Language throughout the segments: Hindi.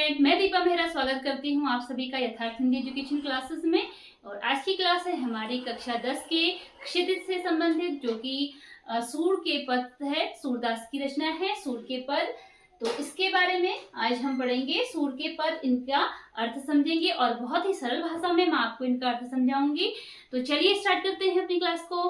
स्टूडेंट, मैं दीपा मेहरा स्वागत करती हूँ आप सभी का यथार्थ हिंदी एजुकेशन क्लासेस में। और आज की क्लास है हमारी कक्षा 10 के क्षितिज से संबंधित, जो कि सूर के पद है। सूरदास की रचना है सूर के पद। तो इसके बारे में आज हम पढ़ेंगे। सूर के पद, इनका अर्थ समझेंगे और बहुत ही सरल भाषा में मैं आपको इनका अर्थ समझाऊंगी। तो चलिए स्टार्ट करते हैं अपनी क्लास को।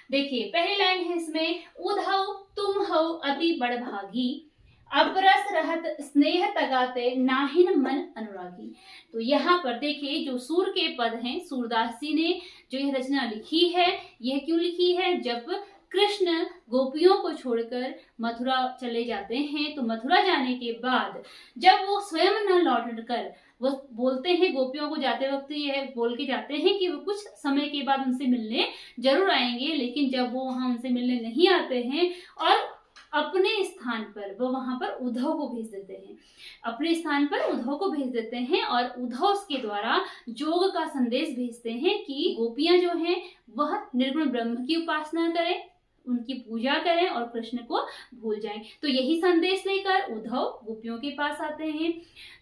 देखिए, पहली लाइन है इसमें, उधौ तुम हो अति बड़भागी, अपरस रहत स्नेह तगाते नाहिन मन अनुरागी। तो यहाँ पर देखिए, जो सूर के पद हैं, सूरदास जी ने जो यह रचना लिखी है, यह क्यों लिखी है? जब कृष्ण गोपियों को छोड़कर मथुरा चले जाते हैं, तो मथुरा जाने के बाद जब वो स्वयं न लौट कर, वो बोलते हैं गोपियों को जाते वक्त यह बोल के जाते हैं कि वो कुछ समय के बाद उनसे मिलने जरूर आएंगे, लेकिन जब वो वहां उनसे मिलने नहीं आते हैं और अपने स्थान पर वो वहां पर उद्धव को भेज देते हैं, अपने स्थान पर उद्धव को भेज देते हैं और उद्धव के द्वारा योग का संदेश भेजते हैं कि गोपियां जो हैं वह निर्गुण ब्रह्म की उपासना करें, उनकी पूजा करें और कृष्ण को भूल जाएं। तो यही संदेश लेकर उद्धव गोपियों के पास आते हैं।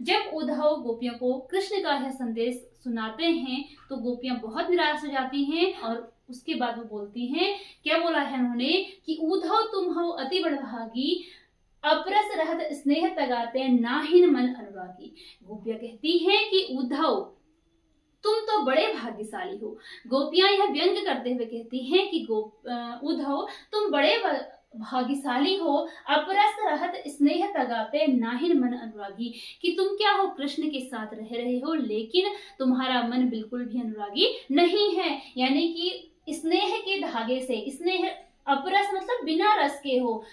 जब उद्धव गोपियों को कृष्ण का यह संदेश सुनाते हैं तो गोपियां बहुत निराश हो जाती हैं और उसके बाद वो बोलती हैं, क्या बोला है उन्होंने कि उद्धव तुम हो अति बड़भागी, अपरस रहत स्नेह तगाते नाहिन मन अनुरागी। गोपियां कहती हैं कि उद्धव तुम तो बड़े भाग्यशाली हो। गोपियां यह व्यंग करते हुए कहती हैं कि उद्धव तुम बड़े भाग्यशाली हो, अपरस रहत स्नेह तगाते नाहिन मन अनुरागी, कि तुम क्या हो, कृष्ण के साथ रह रहे हो लेकिन तुम्हारा मन बिल्कुल भी अनुरागी नहीं है। यानी कि स्नेह के धागे से, स्नेह अपरस मतलब बिना रस के हो,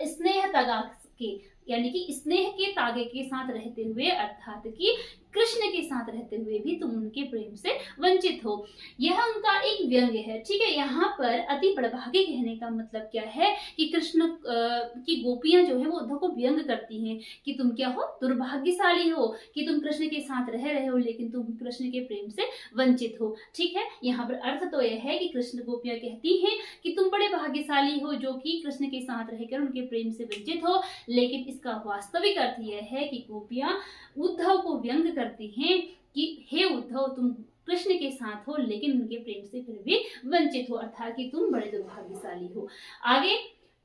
स्नेह तगा के, यानी कि स्नेह के तागे के साथ रहते हुए, अर्थात कि कृष्ण के साथ रहते हुए भी तुम उनके प्रेम से वंचित हो। यह उनका एक व्यंग है। ठीक है, यहाँ पर अति बड़भागी कहने का मतलब क्या है कि कृष्ण की गोपियां जो है वो उद्धव को व्यंग करती हैं कि तुम क्या हो, दुर्भाग्यशाली हो कि तुम कृष्ण के साथ रह रहे हो लेकिन तुम कृष्ण के प्रेम से वंचित हो। ठीक है, यहाँ पर अर्थ तो यह है कि कृष्ण गोपियां कहती हैं कि तुम बड़े भाग्यशाली हो जो कि कृष्ण के साथ रहकर उनके प्रेम से वंचित हो, लेकिन इसका वास्तविक अर्थ यह है कि गोपियां उद्धव को व्यंग करती हैं कि हे उद्धव तुम कृष्ण के साथ हो लेकिन उनके प्रेम से फिर भी वंचित हो, अर्थात कि तुम बड़े दुर्भाग्यशाली हो। आगे,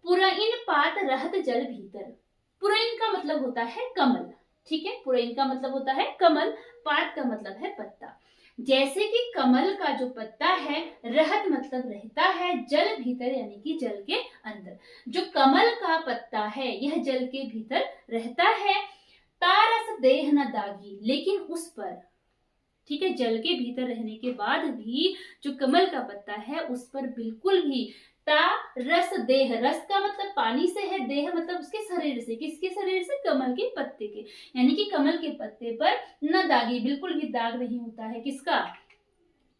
पुरइन पात रहत जल भीतर। पुरइन का मतलब होता है कमल। ठीक है, पुरइन का मतलब होता है कमल, पात का मतलब है पत्ता। जैसे कि कमल का जो पत्ता है, रहत मतलब रहता है, जल भीतर यानी कि जल के अंदर। जो कमल का पत्ता है यह जल के भीतर रहता है। तारस देह न दागी, लेकिन उस पर, ठीक है, जल के भीतर रहने के बाद भी जो कमल का पत्ता है उस पर बिल्कुल भी रस देह, रस का मतलब पानी से है, देह मतलब उसके शरीर से, किसके शरीर से, कमल के पत्ते के, यानी कि कमल के पत्ते पर न दागी, बिल्कुल भी दाग नहीं होता है, किसका,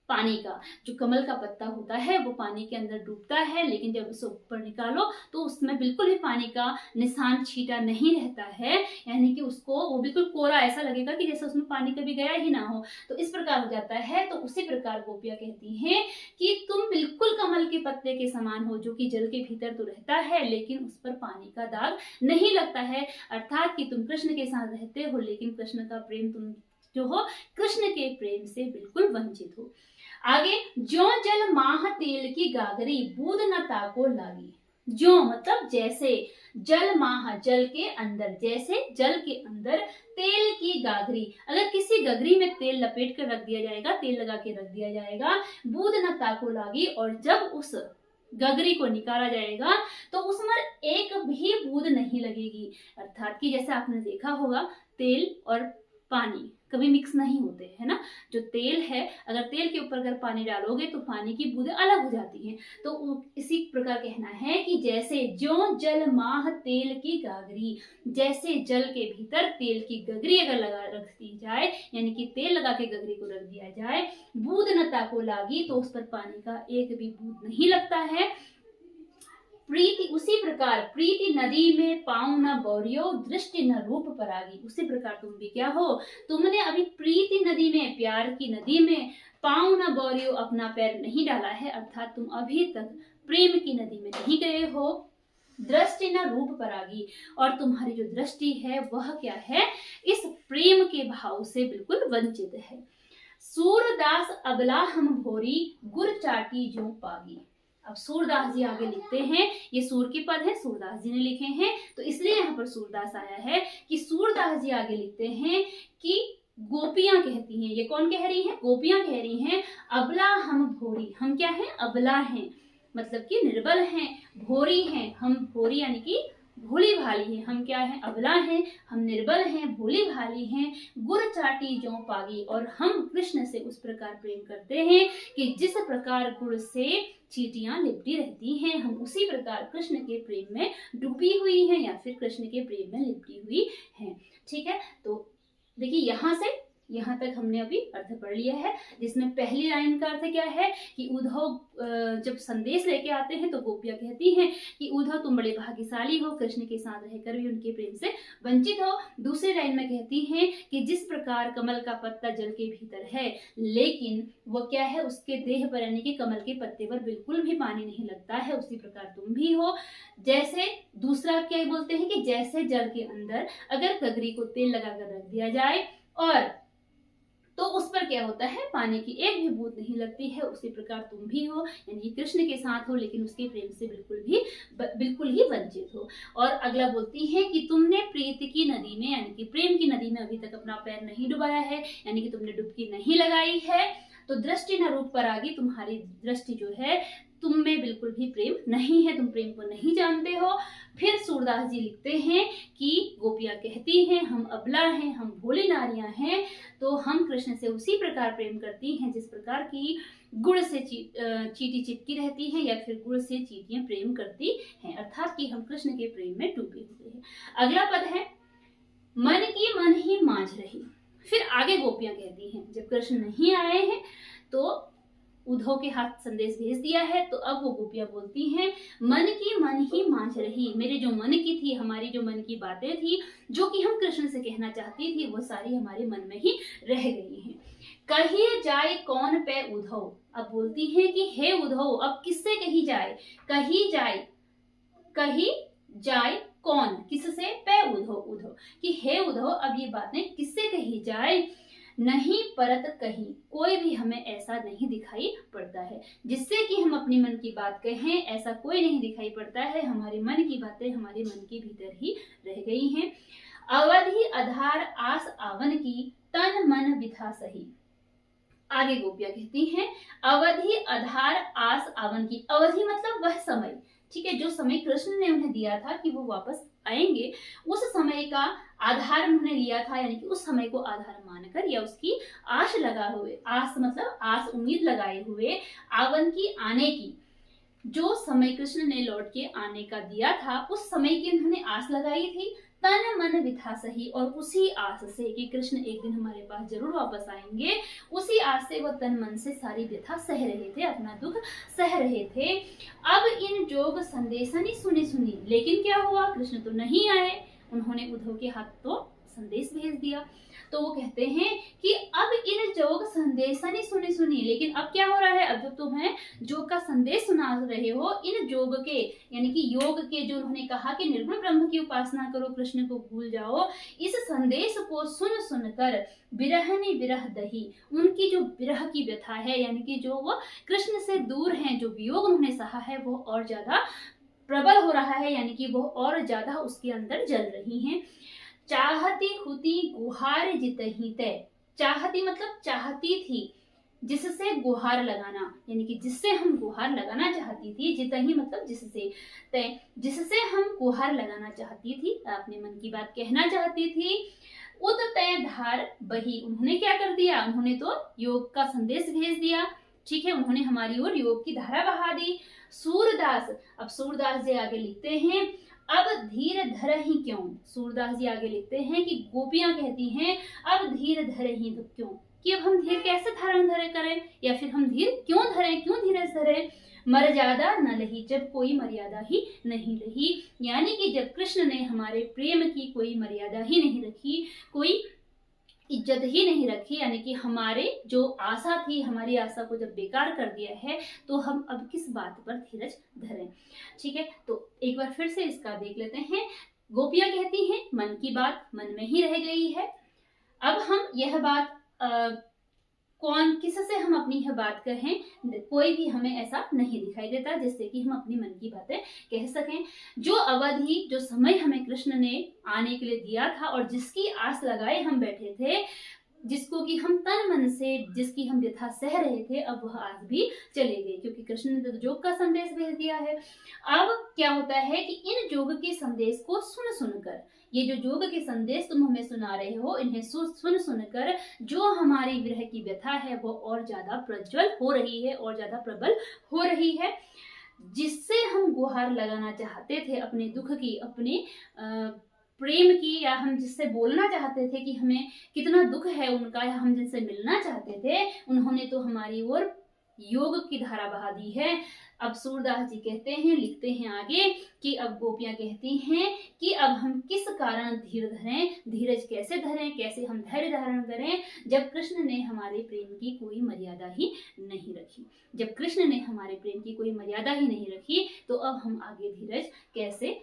पानी का। जो कमल का पत्ता होता है वो पानी के अंदर डूबता है, लेकिन जब उसे ऊपर निकालो तो उसमें बिल्कुल भी पानी का निशान छीटा नहीं रहता है, यानी कि उसको वो बिल्कुल कोरा, ऐसा लगेगा कि जैसे उसमें पानी कभी गया ही ना हो, तो इस प्रकार हो जाता है। तो उसी प्रकार गोपियां कहती हैं कि तुम बिल्कुल कमल के पत्ते के समान हो जो कि जल के भीतर तो रहता है लेकिन उस पर पानी का दाग नहीं लगता है, अर्थात कि तुम कृष्ण के साथ रहते हो लेकिन कृष्ण का प्रेम तुम जो हो कृष्ण के प्रेम से बिल्कुल वंचित हो। आगे, ज्यों जल माह तेल की गागरी, बूंद न ताको लागी। ज्यों मतलब जैसे, जल माह जल के अंदर, जैसे जल के अंदर तेल की गागरी, अगर किसी गगरी में तेल लपेट कर रख दिया जाएगा, तेल लगा के रख दिया जाएगा, बूंद न ताको लागी, और जब उस गगरी को निकाला जाएगा तो उसमें एक भी बूंद नहीं लगेगी, अर्थात कि जैसे आपने देखा होगा तेल और पानी कभी मिक्स नहीं होते है ना। जो तेल है, अगर तेल के ऊपर अगर पानी डालोगे तो पानी की बूंदें अलग हो जाती हैं। तो इसी प्रकार कहना है कि जैसे ज्यों जल माह तेल की गागरी, जैसे जल के भीतर तेल की गगरी अगर लगा रख दी जाए, यानी कि तेल लगा के गगरी को रख दिया जाए, बूंद न ताको लागी, तो उस पर पानी का एक भी बूंद नहीं लगता है। प्रीति, उसी प्रकार प्रीति नदी में पाँव न बौरियो, दृष्टि न रूप परागी। उसी प्रकार तुम भी क्या हो, तुमने अभी प्रीति नदी में, प्यार की नदी में पाँव न बौरियो, अपना पैर नहीं डाला है, अर्थात तुम अभी तक प्रेम की नदी में नहीं गए हो। दृष्टि न रूप परागी, और तुम्हारी जो दृष्टि है वह क्या है, इस प्रेम के भाव से बिल्कुल वंचित है। सूरदास अबला हम भोरी, गुर चाटी जो पागी। अब सूरदास जी आगे लिखते हैं, ये सूर के पद है, सूरदास जी ने लिखे हैं, तो इसलिए यहाँ पर सूरदास आया है कि सूरदास जी आगे लिखते हैं कि गोपियां कहती हैं, ये कौन कह रही हैं? गोपियां कह रही हैं, अबला हम भोरी, हम क्या हैं? अबला हैं, मतलब कि निर्बल हैं, भोरी हैं, हम भोरी यानी कि भोली भाली हैं, हम क्या हैं? अबला हैं, हम निर्बल हैं, भोली भाली हैं, गुर चाटी ज्यों पागी, और हम कृष्ण से उस प्रकार प्रेम करते हैं कि जिस प्रकार गुड़ से चींटियां लिपटी रहती हैं, हम उसी प्रकार कृष्ण के प्रेम में डूबी हुई हैं या फिर कृष्ण के प्रेम में लिपटी हुई हैं। ठीक है, तो देखिए यहाँ से यहाँ तक हमने अभी अर्थ पढ़ लिया है, जिसमें पहली लाइन का अर्थ क्या है कि उद्धव जब संदेश लेके आते हैं तो गोपियां कहती हैं कि उद्धव तुम बड़े भाग्यशाली हो, कृष्ण के साथ रहकर भी उनके प्रेम से वंचित हो। दूसरी लाइन में कहती हैं कि जिस प्रकार कमल का पत्ता जल के भीतर है, लेकिन वो क्या है, उसके देह पर यानी कि कमल के पत्ते पर बिल्कुल भी पानी नहीं लगता है, उसी प्रकार तुम भी हो। जैसे दूसरा क्या बोलते हैं कि जैसे जल के अंदर अगर कगरी को तेल लगाकर रख दिया जाए और तो उस पर क्या होता है, पानी की एक भी बूंद नहीं लगती है, उसी प्रकार तुम भी हो, यानी कृष्ण के साथ हो लेकिन उसके प्रेम से बिल्कुल ही वंचित हो। और अगला बोलती है कि तुमने प्रीति की नदी में यानी कि प्रेम की नदी में अभी तक अपना पैर नहीं डुबाया है, यानी कि तुमने डुबकी नहीं लगाई है, तो दृष्टि न रूप पर आगी, तुम्हारी दृष्टि जो है तुम में बिल्कुल भी प्रेम नहीं है, तुम प्रेम को नहीं जानते हो। फिर सूरदास जी लिखते हैं कि गोपियां कहती हैं हम अबला हैं, हम भोली नारियां हैं, तो हम कृष्ण से उसी प्रकार प्रेम करती हैं जिस प्रकार की गुड़ से चींटी चिपकी रहती है या फिर गुड़ से चींटियां प्रेम करती हैं, अर्थात कि हम कृष्ण के प्रेम में डूबे हुए हैं। अगला पद है मन की मन ही मांझ रही। फिर आगे गोपियां कहती हैं जब कृष्ण नहीं आए हैं तो उद्धव के हाथ संदेश भेज दिया है, तो अब वो गोपियां बोलती हैं मन की मन ही मांझ रही, मेरे जो मन की थी, हमारी जो मन की बातें थी, जो कि हम कृष्ण से कहना चाहती थी, वो सारी हमारे मन में ही रह गई हैं। कहिए जाए कौन पे उद्धव, अब बोलती हैं कि हे उद्धव अब किससे कही जाए, कही जाए कौन, किससे? पे उद्धव कि हे उद्धव अब ये बातें किससे कही जाए, नहीं परत कहीं, कोई भी हमें ऐसा नहीं दिखाई पड़ता है जिससे कि हम अपनी मन की बात कहें, ऐसा कोई नहीं दिखाई पड़ता है, हमारे मन की बातें हमारे मन के भीतर ही रह गई हैं। अवधि आधार आस आवन की, तन मन विथा सही। आगे गोपियां कहती हैं अवधि आधार आस आवन की, अवधि मतलब वह समय, ठीक है, जो समय कृष्ण ने उन्हें दिया था कि वो वापस आएंगे, उस समय का आधार उन्होंने लिया था, यानी कि उस समय को आधार मानकर या उसकी आश लगा हुए, आस मतलब आस उम्मीद लगाए हुए, आवन की आने की, जो समय कृष्ण ने लौट के आने का दिया था उस समय की उन्होंने आस लगाई थी, तन मन विथा सही, और उसी आस से कि कृष्ण एक दिन हमारे पास जरूर वापस आएंगे, उसी आस से वो तन मन से सारी व्यथा सह रहे थे, अपना दुख सह रहे थे। अब इन जोग संदेशनी सुनी, लेकिन क्या हुआ, कृष्ण तो नहीं आए, उन्होंने उद्धव के हाथ तो संदेश भेज दिया। तो वो कहते हैं कि अब इन जोग संदेशनी सुनी, लेकिन अब क्या हो रहा है, अब जो तुम्हें जोग का संदेश सुना रहे हो, इन जोग के यानी कि योग के, जो उन्होंने कहा कि निर्गुण ब्रह्म की उपासना करो, कृष्ण को भूल जाओ, इस संदेश को सुनकर विरहनी विरह दही, उनकी जो विरह की व्यथा है, यानी कि जो वो कृष्ण से दूर हैं, जो वियोग उन्होंने सहा है, वो और ज्यादा प्रबल हो रहा है, यानी कि वो और ज्यादा उसके अंदर जल रही हैं। चाहती हुती गुहार जितही तय, चाहती मतलब चाहती थी, जिससे गुहार लगाना, यानी कि जिससे हम गुहार लगाना चाहती थी, जितही मतलब जिससे, तय जिससे हम गुहार लगाना चाहती थी, अपने मन की बात कहना चाहती थी, उत तय धार बही, उन्होंने क्या कर दिया, उन्होंने तो योग का संदेश भेज दिया, ठीक है, उन्होंने हमारी ओर योग की धारा बहा दी। सूरदास, अब सूरदास जी आगे लिखते हैं अब धीर धर ही क्यों, सूरदास जी आगे लिखते हैं कि गोपियां कहती हैं अब धीर धर ही तो क्यों, कि अब हम धीर कैसे धारण धरे करें, या फिर हम धीर क्यों धरें, क्यों धीरज धरें, मर्यादा न रही, जब कोई मर्यादा ही नहीं रही, यानी कि जब कृष्ण ने हमारे प्रेम की कोई मर्यादा ही नहीं रखी, कोई इज्जत ही नहीं रखी, यानी कि हमारे जो आशा थी, हमारी आशा को जब बेकार कर दिया है, तो हम अब किस बात पर धीरज धरें। ठीक है, तो एक बार फिर से इसका देख लेते हैं। गोपियां कहती हैं मन की बात मन में ही रह गई है, अब हम यह बात कौन किससे हम अपनी यह बात कहें, कोई भी हमें ऐसा नहीं दिखाई देता जिससे कि हम अपनी मन की बातें कह सकें। जो अवधि, जो समय हमें कृष्ण ने आने के लिए दिया था और जिसकी आस लगाए हम बैठे थे, जिसको कि हम तन मन से, जिसकी हम व्यथा सह रहे थे, अब वह आज भी चले गए, क्योंकि कृष्ण ने तो योग का संदेश भेज दिया है। अब क्या होता है कि इन योग के संदेश को सुन सुनकर, ये जो योग के संदेश तुम हमें सुना रहे हो, इन्हें सुन सुनकर जो हमारी विरह की व्यथा है वो और ज्यादा प्रज्वल हो रही है और ज्यादा प्रबल हो रही है। जिससे हम गुहार लगाना चाहते थे अपने दुख की, अपने प्रेम की, या हम जिससे बोलना चाहते थे कि हमें कितना दुख है उनका, या हम जिनसे मिलना चाहते थे, उन्होंने तो हमारी ओर योग की धारा बहा दी है। अब सूरदास जी कहते हैं, लिखते हैं आगे कि अब गोपियां कहती हैं कि अब हम किस कारण धीर धरें, धीरज कैसे धरें, कैसे हम धैर्य धारण करें, जब कृष्ण ने हमारे प्रेम की कोई मर्यादा ही नहीं रखी। जब कृष्ण ने हमारे प्रेम की कोई मर्यादा ही नहीं रखी, तो अब हम आगे धीरज कैसे